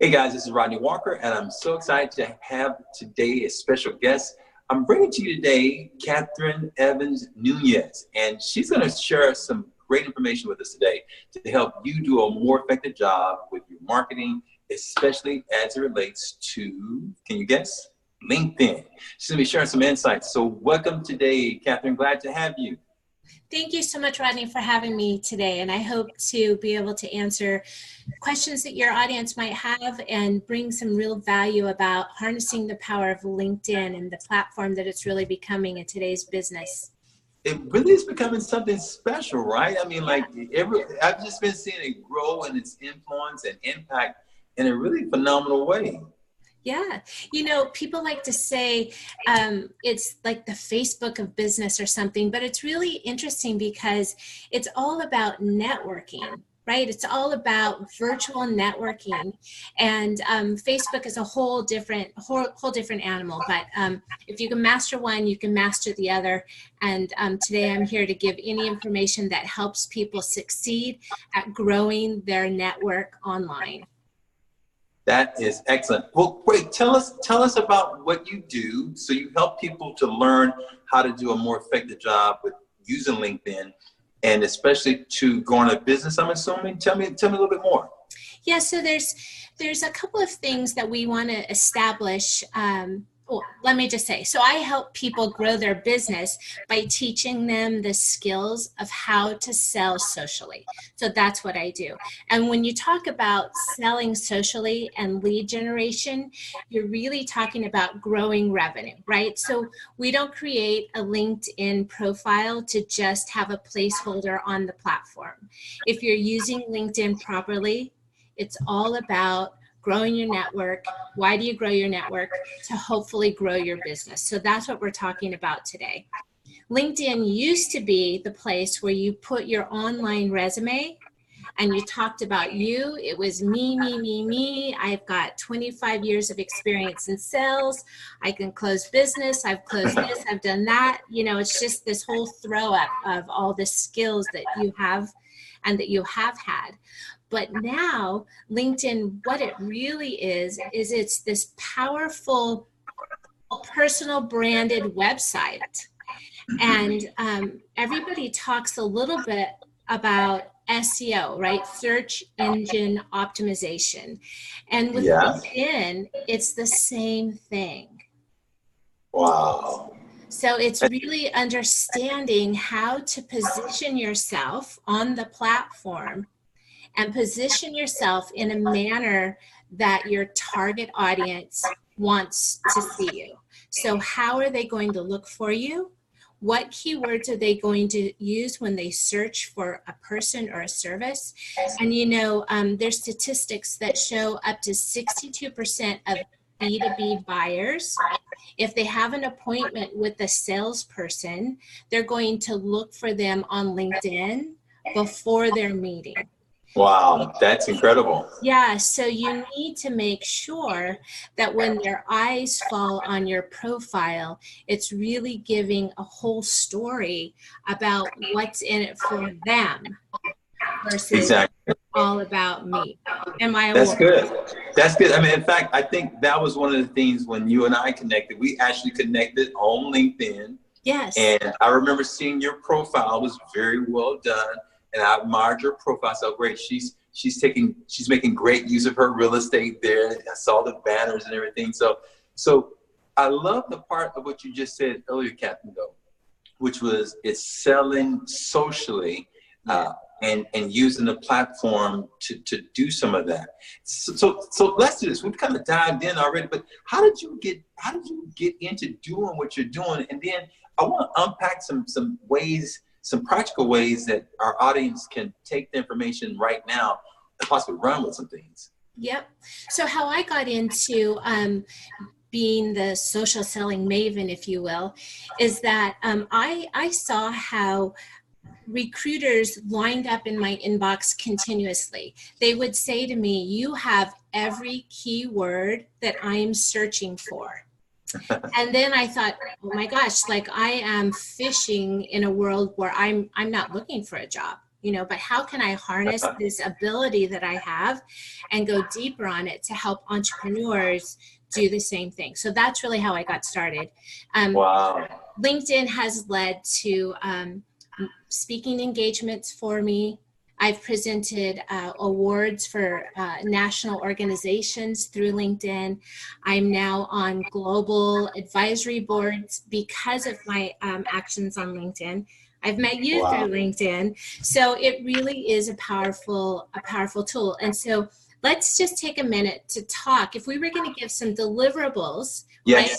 Hey guys, this is Rodney Walker, and I'm so excited to have today a special guest. I'm bringing to you today Kathryn Nunez, and she's going to share some great information with us today to help you do a more effective job with your marketing, especially as it relates to, can you guess? LinkedIn. She's going to be sharing some insights. So welcome today, Kathryn. Glad to have you. Thank you so much, Rodney, for having me today. And I hope to be able to answer questions that your audience might have and bring some real value about harnessing the power of LinkedIn and the platform that it's really becoming in today's business. It really is becoming something special, right? I mean, like I've just been seeing it grow in its influence and impact in a really phenomenal way. Yeah. You know, people like to say it's like the Facebook of business or something, but it's really interesting because it's all about networking, right? It's all about virtual networking, and Facebook is a whole different animal. But if you can master one, you can master the other. And today I'm here to give any information that helps people succeed at growing their network online. That is excellent. Well, great. Tell us about what you do. So you help people to learn how to do a more effective job with using LinkedIn, and especially to go on a business, I'm assuming. Tell me a little bit more. Yeah, so there's a couple of things that we want to establish. Well, let me just say, so I help people grow their business by teaching them the skills of how to sell socially. So that's what I do. And when you talk about selling socially and lead generation, you're really talking about growing revenue, right? So we don't create a LinkedIn profile to just have a placeholder on the platform. If you're using LinkedIn properly, it's all about growing your network. Why do you grow your network? To hopefully grow your business. So that's what we're talking about today. LinkedIn used to be the place where you put your online resume and you talked about you. It was me, me, me, me. I've got 25 years of experience in sales. I can close business. I've closed this. I've done that. You know, it's just this whole throw up of all the skills that you have and that you have had. But now LinkedIn, what it really is it's this powerful personal branded website. And everybody talks a little bit about SEO, right? Search engine optimization. And with LinkedIn, it's the same thing. Wow. So it's really understanding how to position yourself on the platform and position yourself in a manner that your target audience wants to see you. So how are they going to look for you? What keywords are they going to use when they search for a person or a service? And you know, there's statistics that show up to 62% of B2B buyers, if they have an appointment with a salesperson, they're going to look for them on LinkedIn before their meeting. Wow, that's incredible. Yeah, so you need to make sure that when their eyes fall on your profile, it's really giving a whole story about what's in it for them versus all about me. Am I? That's good. That's good. I mean, in fact, I think that was one of the things when you and I connected. We actually connected on LinkedIn. Yes. And I remember seeing your profile was very well done. And I admired your profile. So great. She's making great use of her real estate there. I saw the banners and everything. So I love the part of what you just said earlier, Kathryn, though, which was it's selling socially and using the platform to do some of that. So let's do this. We've kind of dived in already, but how did you get into doing what you're doing? And then I want to unpack some ways, some practical ways that our audience can take the information right now and possibly run with some things. Yep. So how I got into being the social selling maven, if you will, is that I saw how recruiters lined up in my inbox continuously. They would say to me, you have every keyword that I'm searching for. And then I thought, oh my gosh, like I am fishing in a world where I'm not looking for a job. you know, but how can I harness this ability that I have and go deeper on it to help entrepreneurs do the same thing? So that's really how I got started. Wow. LinkedIn has led to speaking engagements for me. I've presented awards for national organizations through LinkedIn. I'm now on global advisory boards because of my actions on LinkedIn. I've met you through LinkedIn. So it really is a powerful tool. And so let's just take a minute to talk. If we were going to give some deliverables, right,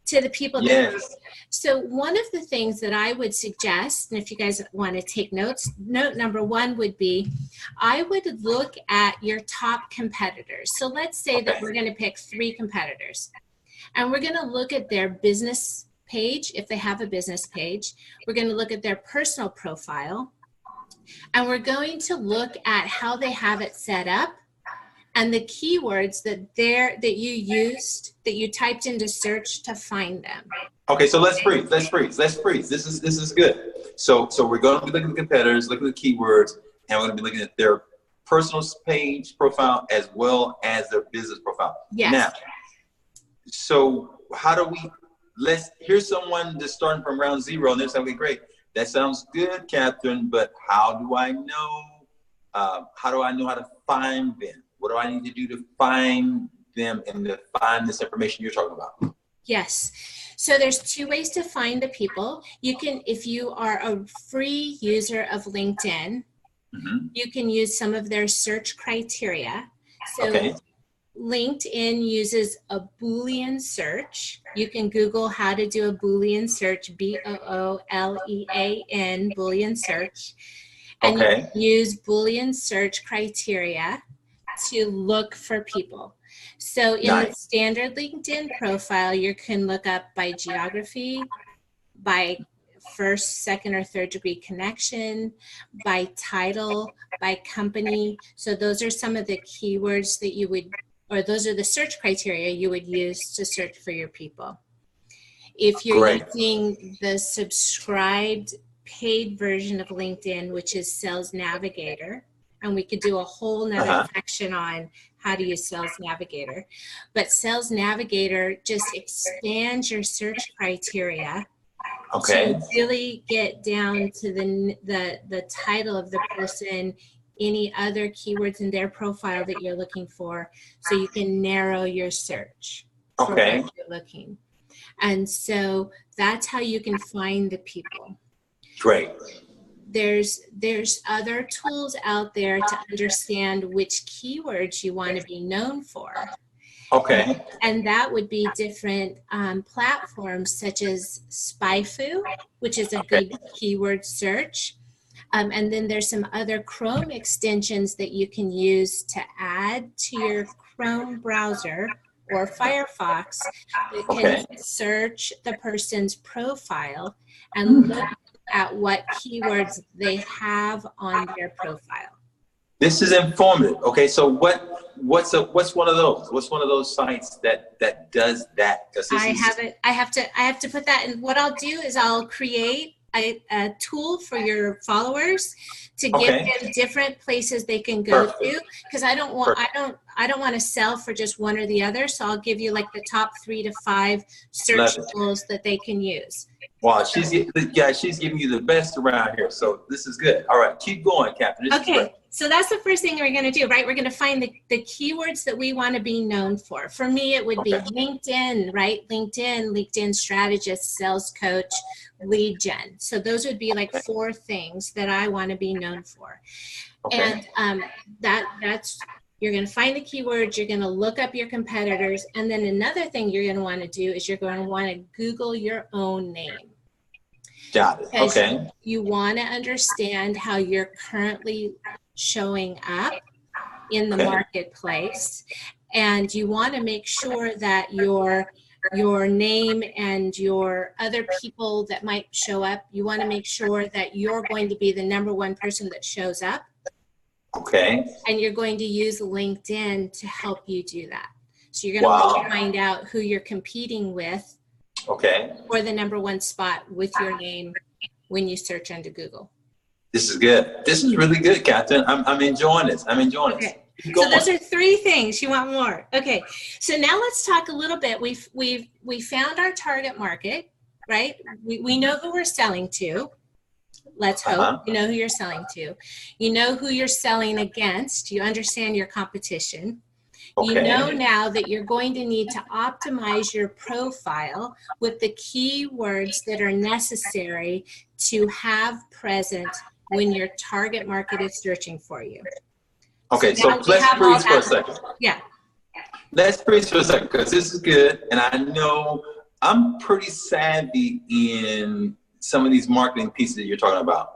to the people that so one of the things that I would suggest, and if you guys want to take notes, note number one would be, I would look at your top competitors. So let's say that we're going to pick 3 competitors, and we're going to look at their business page, if they have a business page. We're going to look at their personal profile, and we're going to look at how they have it set up and the keywords that you used, that you typed into search to find them. Okay, so let's freeze. This is good. So we're going to be looking at the competitors, looking at the keywords, and we're going to be looking at their personal page profile as well as their business profile. Yes. Now, so how do we, here's someone that's starting from round 0, and they're saying, okay, great, that sounds good, Kathryn, but how do I know how to find them? What do I need to do to find them and to find this information you're talking about? Yes. So there's 2 ways to find the people. You can, if you are a free user of LinkedIn, you can use some of their search criteria. So LinkedIn uses a Boolean search. You can Google how to do a Boolean search, B-O-O-L-E-A-N, Boolean search. And you can use Boolean search criteria to look for people. So in the standard LinkedIn profile, you can look up by geography, by first, second, or third degree connection, by title, by company. So those are some of the keywords that you would, or those are the search criteria you would use to search for your people. If you're using the subscribed paid version of LinkedIn, which is Sales Navigator, and we could do a whole nother section on how to use Sales Navigator. But Sales Navigator just expands your search criteria to really get down to the title of the person, any other keywords in their profile that you're looking for, so you can narrow your search for what you're looking. And so that's how you can find the people. Great. There's other tools out there to understand which keywords you want to be known for. And that would be different platforms such as Spyfu, which is a good keyword search. And then there's some other Chrome extensions that you can use to add to your Chrome browser or Firefox that can search the person's profile and look at what keywords they have on their profile. This is informative. Okay, so what's one of those? What's one of those sites that does that? I have to put that in. What I'll do is I'll create a tool for your followers to give them different places they can go to, because I don't want to sell for just one or the other. So I'll give you like the top 3 to 5 search tools that they can use. Wow, she's giving you the best around here. So this is good. All right, keep going, Kathryn. Okay, so that's the first thing we're going to do, right? We're going to find the keywords that we want to be known for. For me, it would be LinkedIn, right? LinkedIn strategist, sales coach, lead gen. So those would be like 4 things that I want to be known for. And that's, you're going to find the keywords, you're going to look up your competitors, and then another thing you're going to want to do is you're going to want to Google your own name. Got it. Because you want to understand how you're currently showing up in the marketplace, and you want to make sure that your name and your other people that might show up, you want to make sure that you're going to be the #1 person that shows up. And you're going to use LinkedIn to help you do that. So you're going to find out who you're competing with for the #1 spot with your name when you search under Google. This is good. This is really good, Kathryn. I'm enjoying this. I'm enjoying this. So those are 3 things. You want more? Okay. So now let's talk a little bit. We found our target market, right? We know who we're selling to. Let's hope you know who you're selling to. You know who you're selling against. You understand your competition. Okay. You know now that you're going to need to optimize your profile with the keywords that are necessary to have present when your target market is searching for you. Okay, so let's freeze for a second. Yeah. Let's freeze for a second, because this is good, and I know I'm pretty savvy in some of these marketing pieces that you're talking about.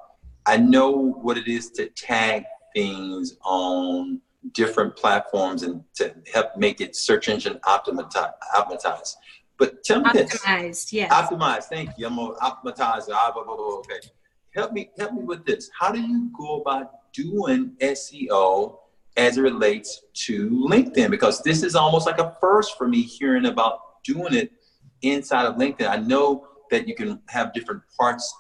I know what it is to tag things on different platforms and to help make it search engine optimized. But tell me this. Optimized, yes. Optimized, thank you. I'm going to optimize. Okay. Help me with this. How do you go about doing SEO as it relates to LinkedIn? Because this is almost like a first for me hearing about doing it inside of LinkedIn. I know that you can have different parts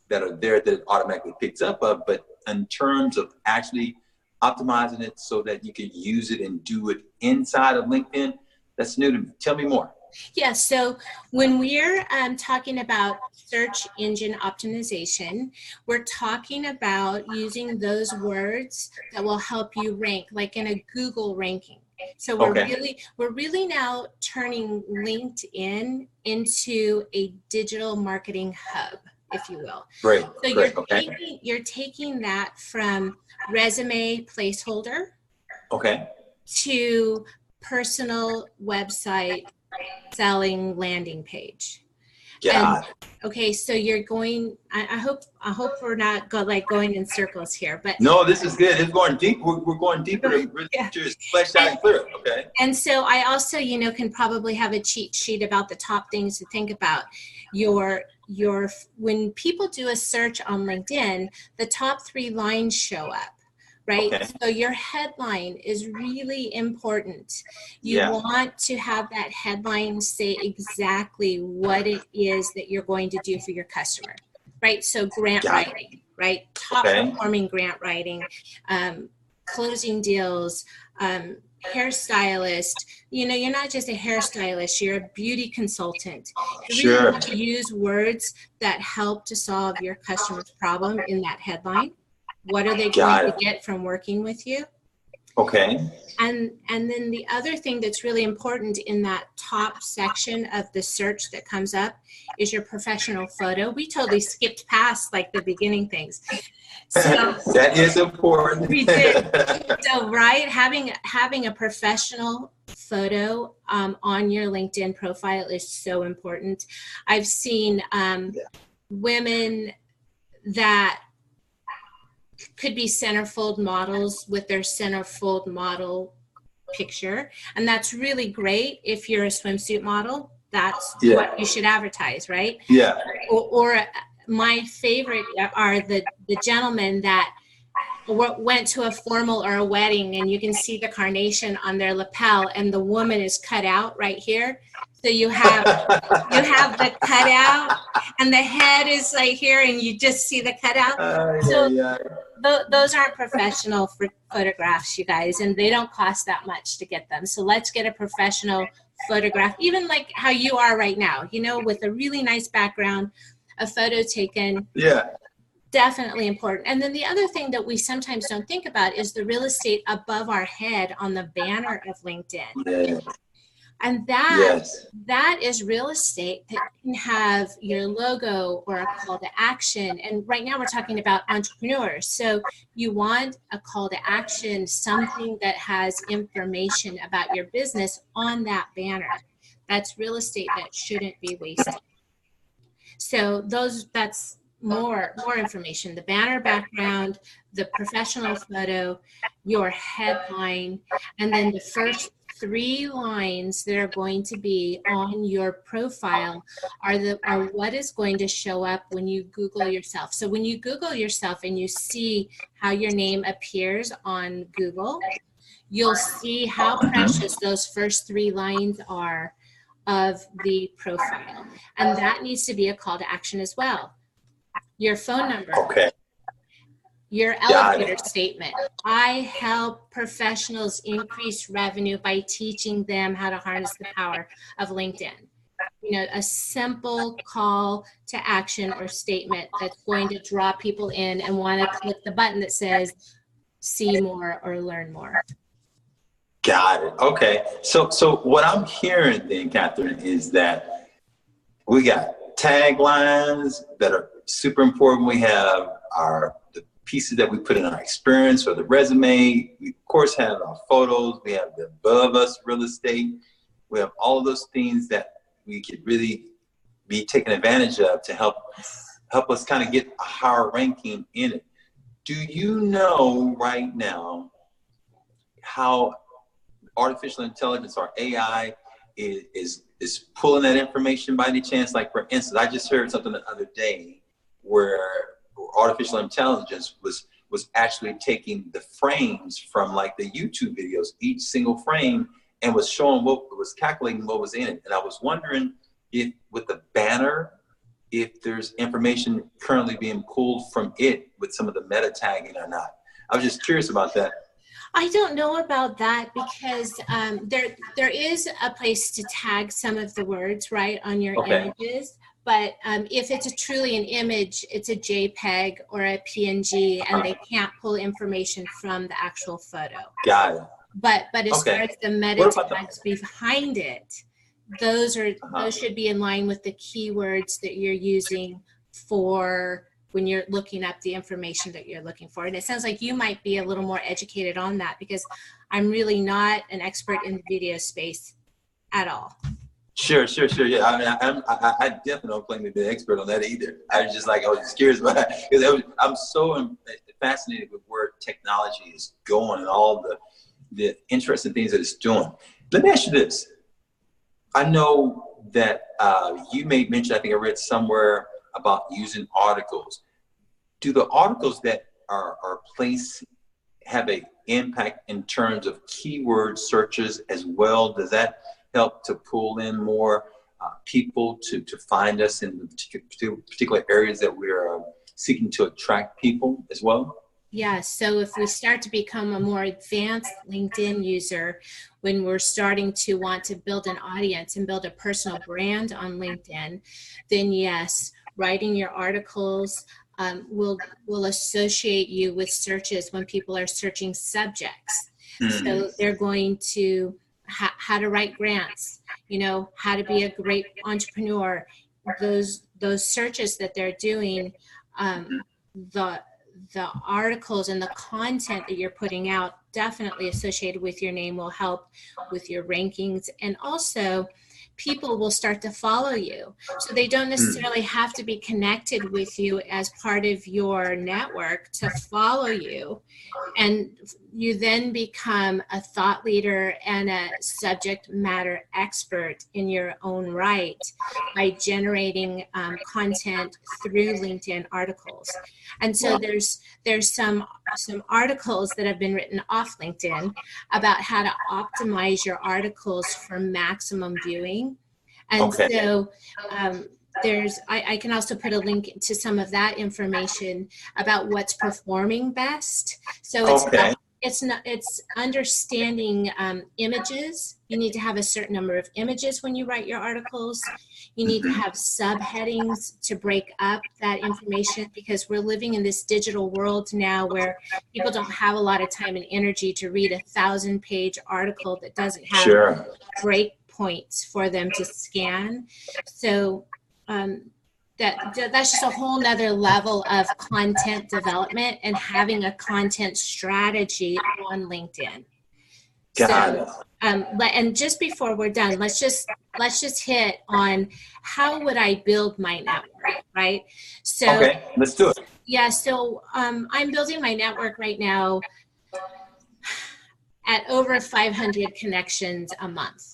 that are there that it automatically picks up of, but in terms of actually optimizing it so that you can use it and do it inside of LinkedIn, that's new to me. Tell me more. Yeah, so when we're talking about search engine optimization, we're talking about using those words that will help you rank, like in a Google ranking. So we're really now turning LinkedIn into a digital marketing hub, if you will. Great. So Great. you're taking that from resume placeholder to personal website selling landing page. Okay, so you're going. I hope we're not going in circles here, but no, this is good. It's going deep. We're going deeper to really just flesh out and clear. Okay. And so I also, can probably have a cheat sheet about the top things to think about. When people do a search on LinkedIn, the top 3 lines show up. Right? Okay. So your headline is really important. You want to have that headline say exactly what it is that you're going to do for your customer, right? So grant writing, right? Top performing grant writing, closing deals, hairstylist. You're not just a hairstylist, you're a beauty consultant. You really want to use words that help to solve your customer's problem in that headline. What are they going to get from working with you? Okay. And then the other thing that's really important in that top section of the search that comes up is your professional photo. We totally skipped past like the beginning things. So that is important. We did. So right, having a professional photo on your LinkedIn profile is so important. I've seen women that could be centerfold models with their centerfold model picture. And that's really great if you're a swimsuit model. That's what you should advertise, right? Yeah. Or my favorite are the gentlemen that went to a formal or a wedding and you can see the carnation on their lapel and the woman is cut out right here. So you have the cutout and the head is like here and you just see the cutout. Those aren't professional photographs, you guys, and they don't cost that much to get them. So let's get a professional photograph, even like how you are right now, with a really nice background, a photo taken. Yeah. Definitely important. And then the other thing that we sometimes don't think about is the real estate above our head on the banner of LinkedIn. Yeah. And that is real estate that can have your logo or a call to action. And right now we're talking about entrepreneurs. So you want a call to action, something that has information about your business on that banner. That's real estate that shouldn't be wasted. So that's more information, the banner background, the professional photo, your headline, and then the first 3 lines that are going to be on your profile are what is going to show up when you Google yourself. So when you Google yourself and you see how your name appears on Google, you'll see how precious those first 3 lines are of the profile. And that needs to be a call to action as well. Your phone number. Okay. your elevator statement. I help professionals increase revenue by teaching them how to harness the power of LinkedIn. You know, a simple call to action or statement that's going to draw people in and want to click the button that says see more or learn more. Got it. Okay. So what I'm hearing then, Kathryn, is that we got taglines that are super important. We have the pieces that we put in our experience or the resume. We of course have our photos. We have the above us real estate. We have all of those things that we could really be taken advantage of to help us kind of get a higher ranking in it. Do you know right now how artificial intelligence or AI is pulling that information by any chance? Like, for instance, I just heard something the other day where artificial intelligence was actually taking the frames from like the YouTube videos, each single frame, and was showing was calculating what was in it. And I was wondering if with the banner, if there's information currently being pulled from it with some of the meta tagging or not. I was just curious about that. I don't know about that because there is a place to tag some of the words, right, on your images. But if it's truly an image, it's a JPEG or a PNG, and they can't pull information from the actual photo. Got it. But as far as the meta tags behind it, those should be in line with the keywords that you're using for when you're looking up the information that you're looking for. And it sounds like you might be a little more educated on that, because I'm really not an expert in the video space at all. Sure. Yeah, I mean, I definitely don't claim to be an expert on that either. I was just curious about it, because I'm so fascinated with where technology is going and all the interesting things that it's doing. Let me ask you this. I know that you made mention, I think I read somewhere, about using articles. Do the articles that are placed have an impact in terms of keyword searches as well? Does that help to pull in more people to find us in the particular areas that we're seeking to attract people as well? Yeah, so if we start to become a more advanced LinkedIn user, when we're starting to want to build an audience and build a personal brand on LinkedIn, then yes, writing your articles will associate you with searches when people are searching subjects. Mm-hmm. So they're going to how to write grants, you know, how to be a great entrepreneur. Those searches that they're doing, the articles and the content that you're putting out definitely associated with your name will help with your rankings. And also people will start to follow you. So they don't necessarily have to be connected with you as part of your network to follow you. And you then become a thought leader and a subject matter expert in your own right by generating content through LinkedIn articles. And so there's some articles that have been written off LinkedIn about how to optimize your articles for maximum viewing. And so I can also put a link to some of that information about what's performing best. So it's understanding images. You need to have a certain number of images when you write your articles. You need to have subheadings to break up that information, because we're living in this digital world now where people don't have a lot of time and energy to read a 1,000-page article that doesn't have break points for them to scan. So that's just a whole nother level of content development and having a content strategy on LinkedIn. And just before we're done, let's just hit on how would I build my network, right? So let's do it. Yeah, so I'm building my network right now at over 500 connections a month.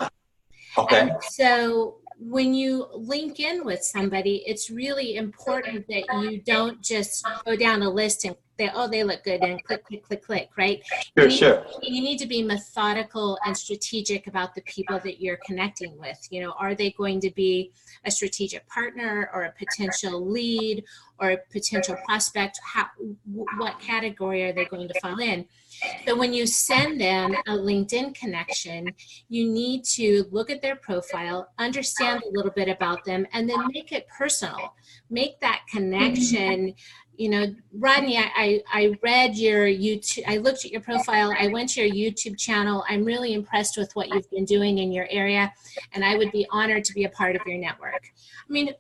And so when you link in with somebody, it's really important that you don't just go down a list and they look good, and click, click, click, click, right? Sure. You need to be methodical and strategic about the people that you're connecting with. You know, are they going to be a strategic partner or a potential lead or a potential prospect? What category are they going to fall in? So when you send them a LinkedIn connection, you need to look at their profile, understand a little bit about them, and then make it personal. Make that connection. You know, Rodney, I read your YouTube, I looked at your profile, I went to your YouTube channel. I'm really impressed with what you've been doing in your area, and I would be honored to be a part of your network. I mean,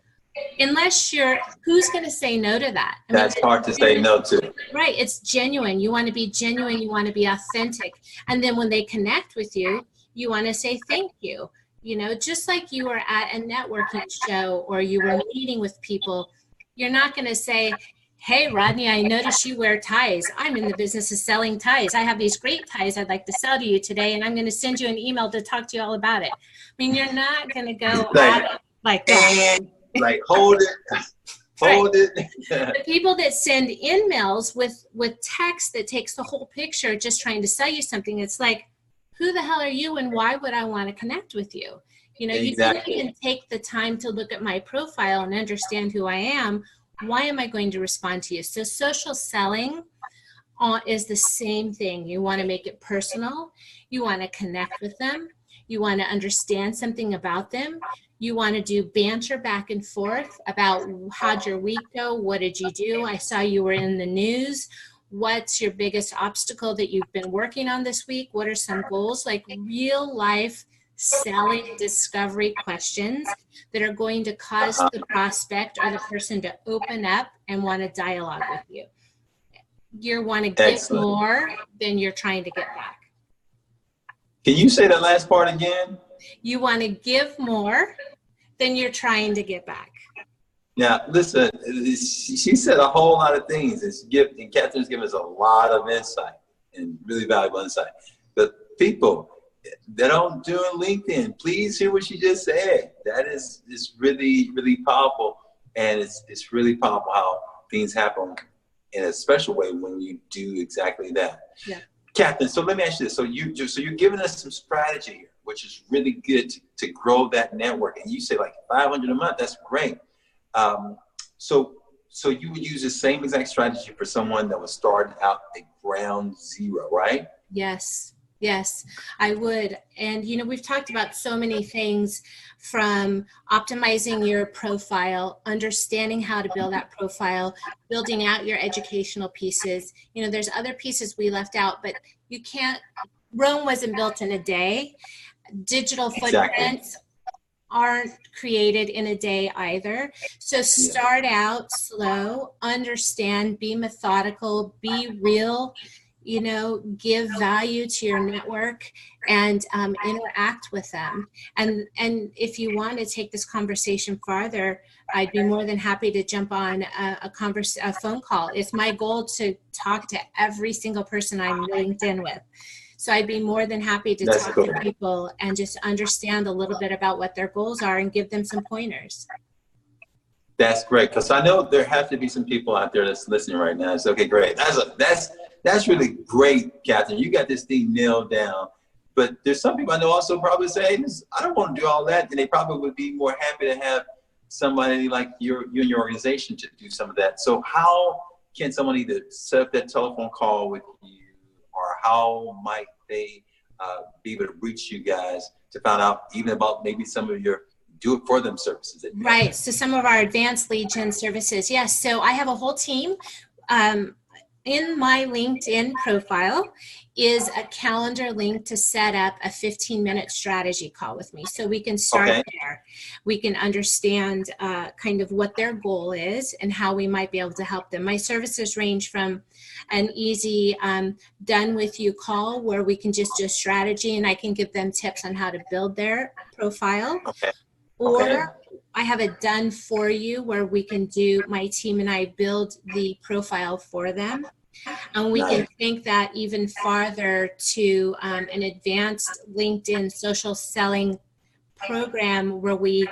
unless you're, who's going to say no to that? I mean, that's hard to say no to. Right, it's genuine. You want to be genuine, you want to be authentic. And then when they connect with you, you want to say thank you. You know, just like you were at a networking show or you were meeting with people, you're not going to say, hey, Rodney, I noticed you wear ties. I'm in the business of selling ties. I have these great ties I'd like to sell to you today, and I'm going to send you an email to talk to you all about it. I mean, you're not going to go at it like that. Like, hold it. Hold it. The people that send emails with text that takes the whole picture just trying to sell you something, it's like, who the hell are you and why would I want to connect with you? You know, Exactly. You didn't even take the time to look at my profile and understand who I am. Why am I going to respond to you? So social selling is the same thing. You want to make it personal. You want to connect with them. You want to understand something about them. You want to do banter back and forth about how'd your week go? What did you do? I saw you were in the news. What's your biggest obstacle that you've been working on this week? What are some goals? Like real life selling discovery questions that are going to cause the prospect or the person to open up and want to dialogue with you. You want to give more than you're trying to get back. Can you say that last part again? You want to give more than you're trying to get back. Now, listen, she said a whole lot of things, and Kathryn's given us a lot of insight and really valuable insight. But people that don't do LinkedIn, please hear what she just said. That is really, really powerful, and it's really powerful how things happen in a special way when you do exactly that. Yeah. Kathryn, so let me ask you this: so you're giving us some strategy here, which is really good to grow that network, and you say like 500 a month. That's great. So you would use the same exact strategy for someone that was starting out at ground zero, right? Yes, I would. And, you know, we've talked about so many things, from optimizing your profile, understanding how to build that profile, building out your educational pieces. You know, there's other pieces we left out, but you can't, Rome wasn't built in a day. Digital footprints aren't created in a day either. So start out slow, understand, be methodical, be real, you know, give value to your network and interact with them. And if you want to take this conversation farther, I'd be more than happy to jump on a phone call. It's my goal to talk to every single person I'm LinkedIn with. So I'd be more than happy to talk to people and just understand a little bit about what their goals are and give them some pointers. That's great, because I know there have to be some people out there that's listening right now. It's okay, great. That's really great, Kathryn. You got this thing nailed down. But there's some people I know also probably say, I don't want to do all that, and they probably would be more happy to have somebody like you and your organization to do some of that. So how can someone either set up that telephone call with you, or how might they be able to reach you guys to find out even about maybe some of your do-it-for-them services? Right, so some of our advanced lead gen services. Yes, so I have a whole team. In my LinkedIn profile is a calendar link to set up a 15-minute strategy call with me. So we can start there. We can understand kind of what their goal is and how we might be able to help them. My services range from an easy done with you call where we can just do strategy and I can give them tips on how to build their profile. Or I have a done for you where we can do, my team and I build the profile for them. And we can take that even farther to an advanced LinkedIn social selling program where we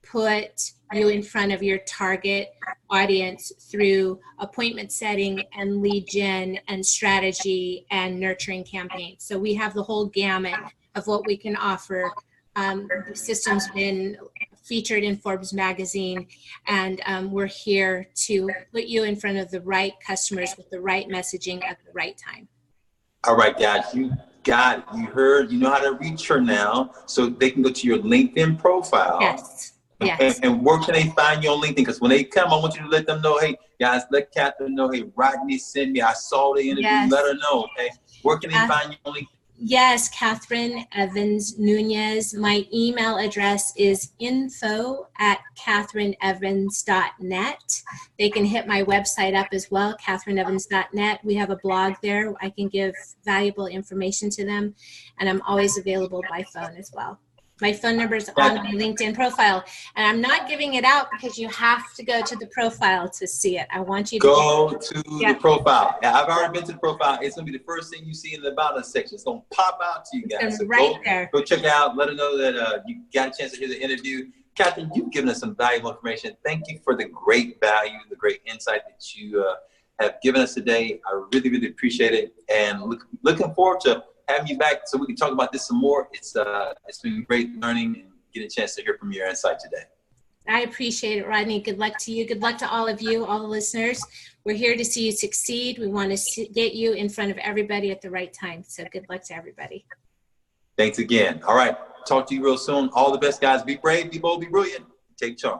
put you in front of your target audience through appointment setting and lead gen and strategy and nurturing campaigns. So we have the whole gamut of what we can offer. The system's been featured in Forbes magazine, and we're here to put you in front of the right customers with the right messaging at the right time. All right, guys, you got it. You heard, you know how to reach her now, so they can go to your LinkedIn profile. Yes. Yes. And where can they find you on LinkedIn? Because when they come, I want you to let them know, hey, guys, let Kathryn know, hey, Rodney sent me, I saw the interview, yes. let her know, okay? Where can they find you on LinkedIn? Yes, Kathryn Evans Nunez. My email address is info@kathrynevans.net. They can hit my website up as well, kathrynevans.net. We have a blog there. I can give valuable information to them, and I'm always available by phone as well. My phone number is on my LinkedIn profile, and I'm not giving it out because you have to go to the profile to see it. I want you to go to the profile. Yeah, I've already been to the profile. It's gonna be the first thing you see in the About Us section. It's gonna pop out to you guys. So right there. Go check it out. Let them know that you got a chance to hear the interview. Kathryn, you've given us some valuable information. Thank you for the great value, the great insight that you have given us today. I really, really appreciate it, and looking forward to having you back so we can talk about this some more. It's been great learning and getting a chance to hear from your insight today. I appreciate it, Rodney. Good luck to you. Good luck to all of you, all the listeners. We're here to see you succeed. We want to get you in front of everybody at the right time. So good luck to everybody. Thanks again. All right. Talk to you real soon. All the best, guys. Be brave, be bold, be brilliant. Take charge.